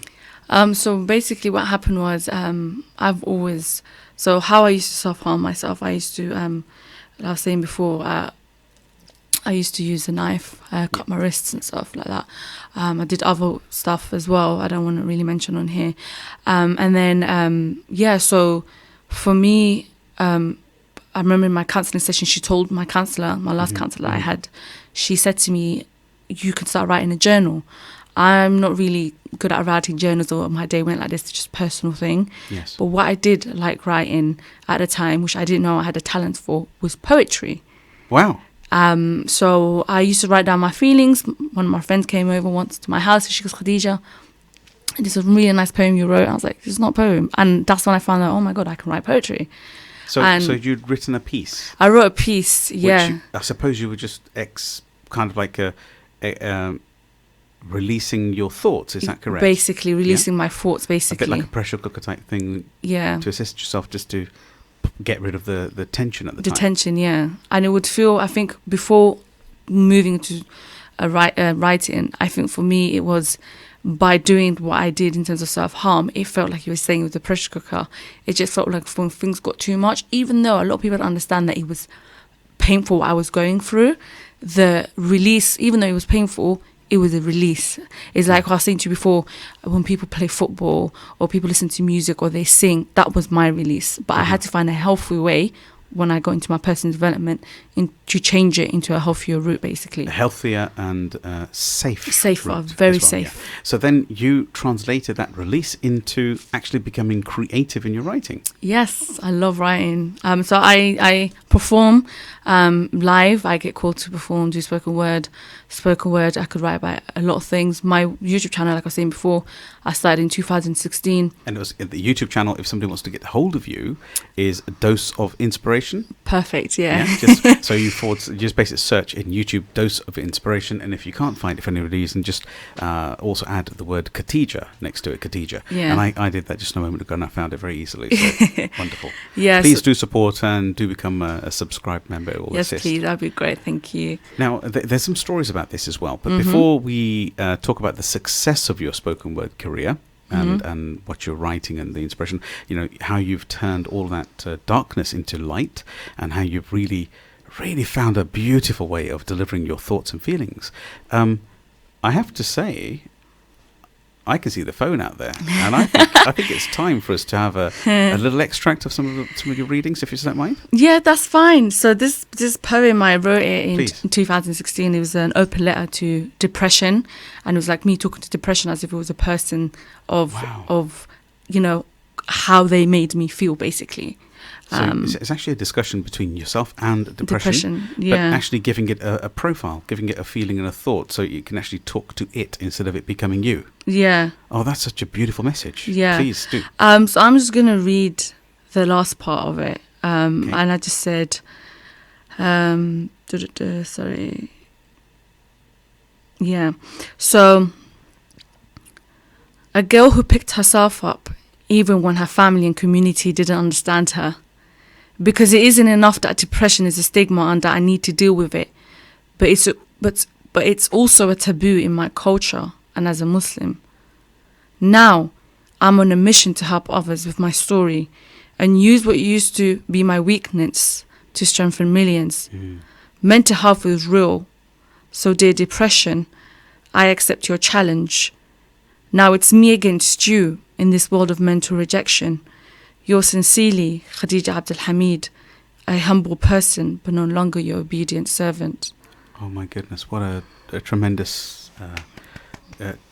So basically what happened was how I used to self-harm myself, I used to, like I was saying before, I used to use a knife, cut my wrists and stuff like that. I did other stuff as well, I don't want to really mention on here. And then, so for me, I remember in my counselling session, she told my counsellor, my last counsellor I had, she said to me, you can start writing a journal. I'm not really good at writing journals, or my day went like this, it's just a personal thing. Yes. But what I did like writing at the time, which I didn't know I had a talent for, was poetry. Wow. So I used to write down my feelings. One of my friends came over once to my house, and she goes, Khadija, this is a really nice poem you wrote. I was like, this is not a poem. And that's when I found out, oh my God, I can write poetry. So you'd written a piece? I wrote a piece, yeah. I suppose you were just kind of like releasing your thoughts, is that correct? Basically, releasing my thoughts, basically. A bit like a pressure cooker type thing. Yeah. To assist yourself, just to get rid of the tension at the time. The tension, yeah. And it would feel, I think, before moving to writing, I think for me it was by doing what I did in terms of self-harm, it felt like you were saying with the pressure cooker. It just felt like when things got too much, even though a lot of people don't understand that it was painful what I was going through, the release, even though it was painful, it was a release. It's like I was saying to you before, when people play football or people listen to music or they sing, that was my release. But I had to find a healthy way when I got into my personal development to change it into a healthier route, basically. A healthier and safer, route very safe. Yeah. So then you translated that release into actually becoming creative in your writing. Yes, I love writing. So I perform live. I get called to perform, do spoken word. I could write about a lot of things. My YouTube channel, like I was saying before, I started in 2016. And it was the YouTube channel, if somebody wants to get hold of you, is A Dose of Inspiration. Perfect, yeah. So you just basically search in YouTube Dose of Inspiration, and if you can't find it for any reason, just also add the word Khadija next to it, Khadija. Yeah. And I did that just a moment ago, and I found it very easily. So wonderful. Yes. Please do support and do become a subscribed member. Yes, please. That'd be great. Thank you. Now, there's some stories about this as well, but before we talk about the success of your spoken word career, and what you're writing and the inspiration, how you've turned all that darkness into light, and how you've really found a beautiful way of delivering your thoughts and feelings. I have to say, I can see the phone out there, and I think it's time for us to have a little extract of some of your readings, if you don't mind. Yeah, that's fine. So this poem, I wrote it in 2016. It was an open letter to depression, and it was like me talking to depression as if it was a person of how they made me feel, basically. So it's actually a discussion between yourself and depression, yeah. But actually giving it a profile, giving it a feeling and a thought, so you can actually talk to it instead of it becoming you. Yeah. Oh, that's such a beautiful message. Yeah. Please do. So I'm just going to read the last part of it. And I just said, sorry. Yeah. So, a girl who picked herself up even when her family and community didn't understand her. Because it isn't enough that depression is a stigma and that I need to deal with it, but it's also a taboo in my culture and as a Muslim. Now, I'm on a mission to help others with my story, and use what used to be my weakness to strengthen millions. Mental health is real, so dear depression, I accept your challenge. Now it's me against you in this world of mental rejection. Yours sincerely, Khadija Abdelhamid, a humble person, but no longer your obedient servant. Oh my goodness, what a tremendous,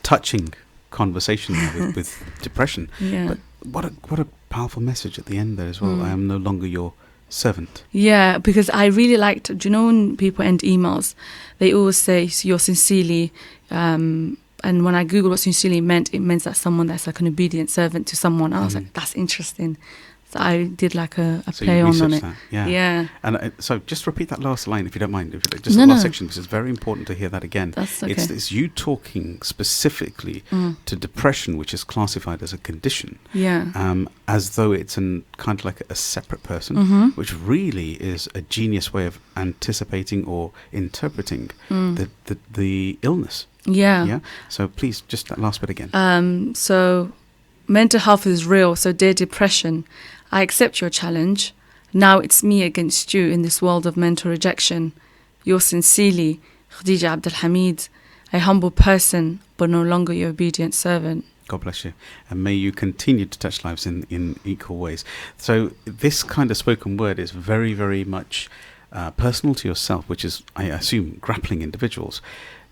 touching conversation there with depression. Yeah. But what a powerful message at the end there as well. I am no longer your servant. Yeah, because I really liked, do you know when people end emails, they always say you're sincerely, and when I Googled what sincerely meant, it meant that someone that's like an obedient servant to someone. I was like, that's interesting. So I did like a play on it. That, yeah. Yeah. And so just repeat that last line if you don't mind. Just the last section, because it's very important to hear that again. That's okay. It's you talking specifically to depression, which is classified as a condition. Yeah. As though it's kind of like a separate person, which really is a genius way of anticipating or interpreting the illness. Yeah. Yeah. So please, just that last bit again. So mental health is real. So dear depression, I accept your challenge. Now it's me against you in this world of mental rejection. Yours sincerely, Khadija Abdelhamid, a humble person, but no longer your obedient servant. God bless you. And may you continue to touch lives in equal ways. So this kind of spoken word is very, very much personal to yourself, which is, I assume, grappling individuals.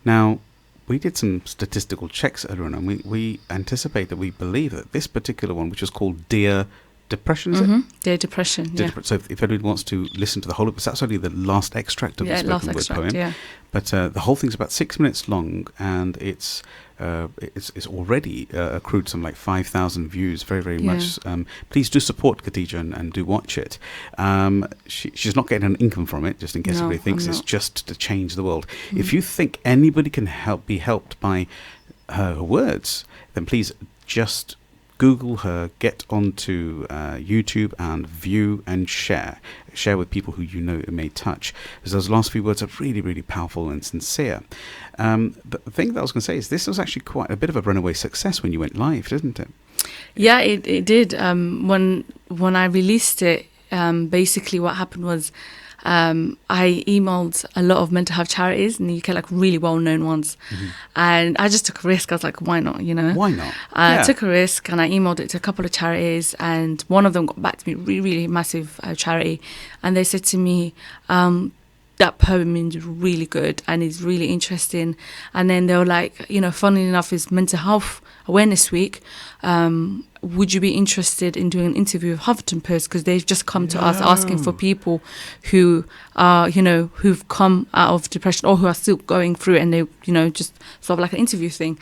Now, we did some statistical checks earlier on, and we anticipate that we believe that this particular one, which is called Dear Depression, is it? Dear Depression, yeah. So if anybody wants to listen to the whole of it, that's only the last extract of the spoken word poem. Yeah. But the whole thing's about 6 minutes long, and it's already accrued some like 5,000 views. Very, very much. Please do support Khadija and do watch it. She's not getting an income from it, just in case everybody thinks it's just to change the world. If you think anybody can be helped by her words, then please just Google her, get onto YouTube and view and share with people who you know it may touch. Because those last few words are really, really powerful and sincere. The thing that I was going to say is this was actually quite a bit of a runaway success when you went live, didn't it? Yeah, it did. When I released it, basically what happened was I emailed a lot of mental health charities in the UK, like really well-known ones. And I just took a risk. I was like, why not, you know? Why not? I took a risk and I emailed it to a couple of charities, and one of them got back to me, really, really massive charity. And they said to me, that poem is really good and is really interesting. And then they were like, you know, funnily enough, it's Mental Health Awareness Week. Would you be interested in doing an interview with Huffington Post? Because they've just come to us asking for people who are, you know, who've come out of depression or who are still going through it, and they, you know, just sort of like an interview thing.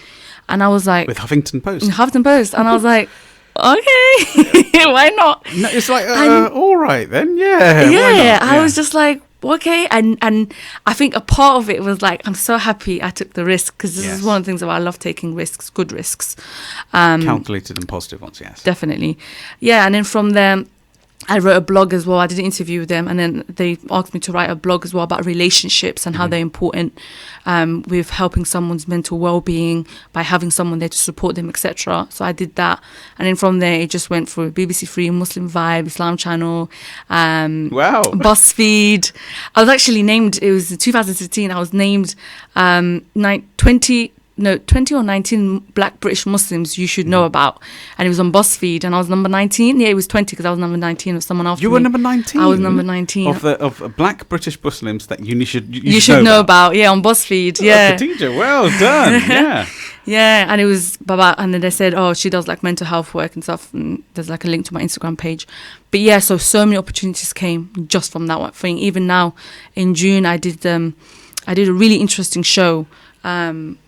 And I was like, with Huffington Post. Huffington Post. And I was like, okay, why not? No, it's like, all right then, yeah. Yeah, I was just like, okay, and I think a part of it was like, I'm so happy I took the risk, because this is one of the things about I love taking risks, good risks. Calculated and positive ones, yes. Definitely. Yeah, and then from there, I wrote a blog as well. I did an interview with them, and then they asked me to write a blog as well about relationships and how they're important with helping someone's mental well-being by having someone there to support them, etc. So I did that, and then from there it just went through BBC Three, Muslim Vibe, Islam Channel, BuzzFeed. I was actually named, it was 2016, I was named 20 or 19 black British Muslims you should know about, and it was on BuzzFeed, and I was number 19. Yeah, it was 20 because I was number 19 of someone after me. You were number 19? I was number 19 of black British Muslims that you should know about. Yeah, on BuzzFeed. Yeah, Khadija, well done. Yeah. Yeah, and it was Baba, and then they said, oh, she does like mental health work and stuff, and there's like a link to my Instagram page. But yeah, so many opportunities came just from that one thing. Even now in June, I did a really interesting show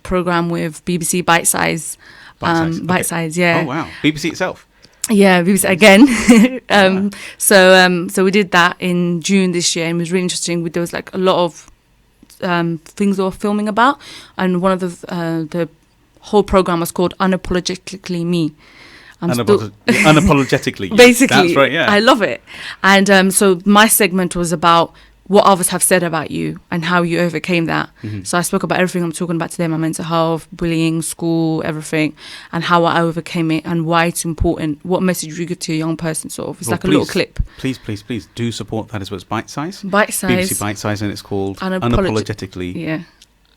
program with BBC Bitesize. Bitesize, yeah. Oh wow, BBC itself. Yeah, BBC again. So we did that in June this year, and it was really interesting. There was like a lot of things they were filming about, and one of the whole program was called Unapologetically Me. Unapologetically, basically. That's right. Yeah, I love it. And so my segment was about what others have said about you and how you overcame that. Mm-hmm. So I spoke about everything I'm talking about today, my mental health, bullying, school, everything, and how I overcame it and why it's important, what message you give to a young person, sort of. It's like a little clip. Please do support that as well as Bitesize. Bitesize. BBC Bitesize, and it's called Unapologetically. Unapologetically.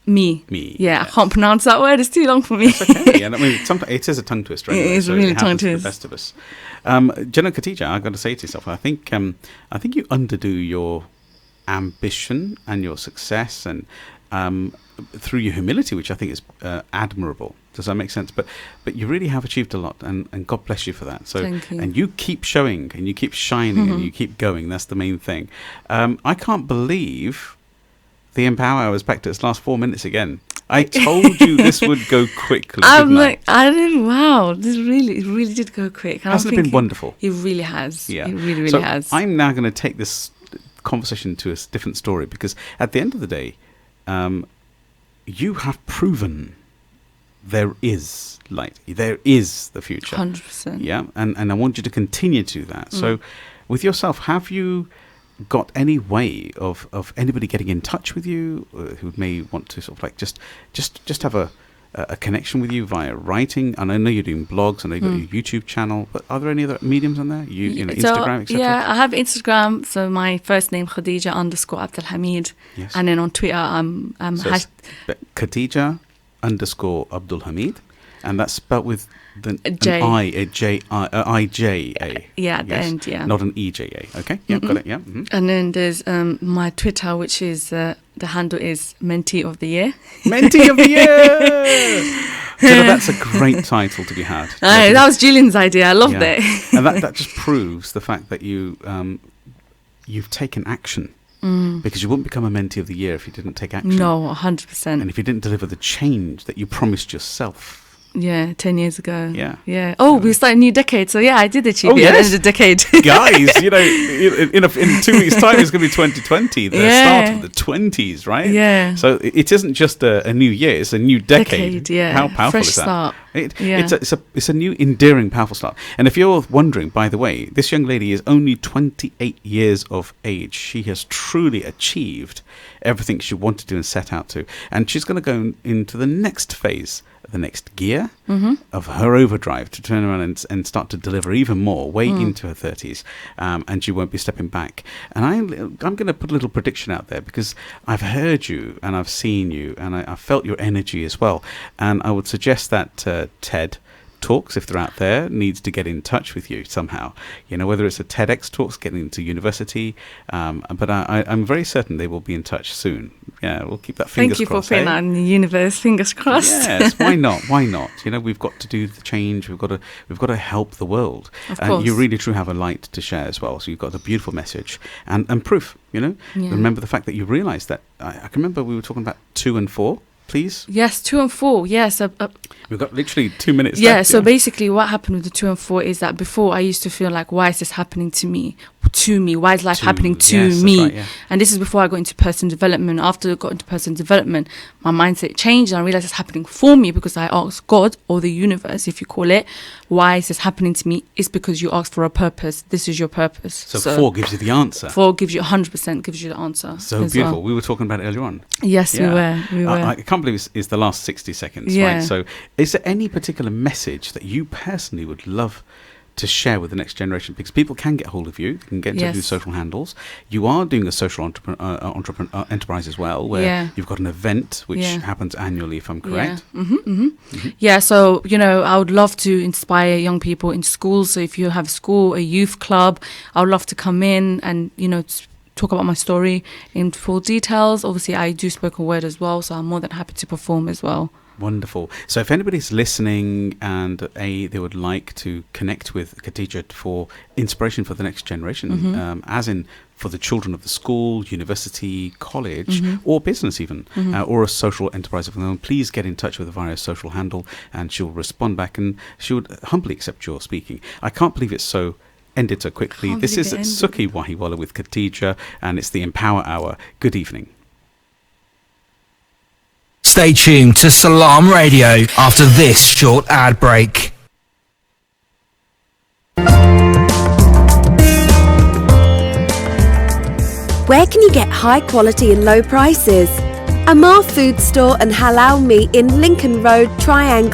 Me. Yeah, I can't pronounce that word. It's too long for me. That's okay. Yeah, I mean, it is a tongue twister. Anyway, it is so really it tongue happens to the twist. best of us. Khadija, I've got to say to yourself, I think you underdo your ambition and your success, and through your humility, which I think is admirable. Does that make sense? But you really have achieved a lot, and God bless you for that. So, thank you. and you keep showing, and you keep shining, and you keep going. That's the main thing. I can't believe the Empower Hour is back to its last 4 minutes again. I told you this would go quickly. Wow, this really did go quick. And Hasn't it been wonderful? It really has. Yeah. It really so has. I'm now going to take this conversation to a different story, because at the end of the day, you have proven there is light. There is the future. 100%. Yeah, and I want you to continue to do that. So with yourself, have you got any way of anybody getting in touch with you who may want to sort of like just have a connection with you via writing? And I know you're doing blogs, and I know you've got your YouTube channel, but are there any other mediums on there? You know, Instagram, etc.? Yeah, I have Instagram. So my first name, Khadija _Abdelhamid. Yes. And then on Twitter, I'm Khadija _Abdelhamid. And that's spelled with J. I-J-A. Yeah, at the end, yeah. Not an E-J-A. Okay, yeah, got it, yeah. Mm-hmm. And then there's my Twitter, which is, the handle is Mentee of the Year. Mentee of the Year! So that's a great title to be had. That was Julian's idea. I loved it. And that just proves the fact that you've taken action. Because you wouldn't become a Mentee of the Year if you didn't take action. No, 100%. And if you didn't deliver the change that you promised yourself. Yeah, 10 years ago. Yeah. Oh, we start a new decade. So, yeah, I did achieve it at the end of the decade. Guys, you know, in 2 weeks' time, it's going to be 2020, the start of the 20s, right? Yeah. So it isn't just a new year, it's a new decade. Yeah. How powerful Fresh is that? Start. It's a new, endearing, powerful start. And if you're wondering, by the way, this young lady is only 28 years of age. She has truly achieved everything she wanted to do and set out to. And she's going to go into the next phase, the next gear of her overdrive, to turn around and start to deliver even more way into her 30s, and she won't be stepping back. And I'm going to put a little prediction out there, because I've heard you and I've seen you and I felt your energy as well, and I would suggest that TED Talks, if they're out there, needs to get in touch with you somehow. You know, whether it's a TEDx Talks, getting into university, but I'm very certain they will be in touch soon. Yeah, we'll keep that fingers crossed. Thank you for putting that in the universe. Fingers crossed. Yes, why not? Why not? You know, we've got to do the change. We've got to help the world. Of and course. you really truly have a light to share as well. So you've got a beautiful message and proof. You know, remember the fact that you realised that. I can remember we were talking about 2 and 4. Please? Yes, 2 and 4. Yes. We've got literally 2 minutes Yeah, left. so basically what happened with the 2 and 4 is that before I used to feel like, why is this happening to me? Why is life happening to me? Right, yeah. And this is before I got into personal development. After I got into personal development, my mindset changed and I realized it's happening for me, because I asked God, or the universe, if you call it, why is this happening to me? It's because you asked for a purpose. This is your purpose. So 4 gives you the answer. 4 gives you 100% gives you the answer. So beautiful. Well. We were talking about it earlier on. Yes, we were. I can't believe it's the last 60 seconds, right? So is there any particular message that you personally would love to share with the next generation? Because people can get hold of you, they can get into your social handles. You are doing a social enterprise as well, where you've got an event which happens annually, if I'm correct. Yeah, so, you know, I would love to inspire young people in schools. So if you have a school, a youth club, I would love to come in and, you know, talk about my story in full details. Obviously, I do spoken word as well, so I'm more than happy to perform as well. Wonderful. So if anybody's listening and they would like to connect with Khadija for inspiration for the next generation, as in for the children of the school, university, college, or business even, or a social enterprise of their own, please get in touch with her via social handle, and she'll respond back, and she would humbly accept your speaking. I can't believe it's so ended so quickly. This is Sukhi Wahiwala with Khadija, and it's the Empower Hour. Good evening. Stay tuned to Salam Radio after this short ad break. Where can you get high quality and low prices? Ammar Food Store and Halal Meat in Lincoln Road, Triangle.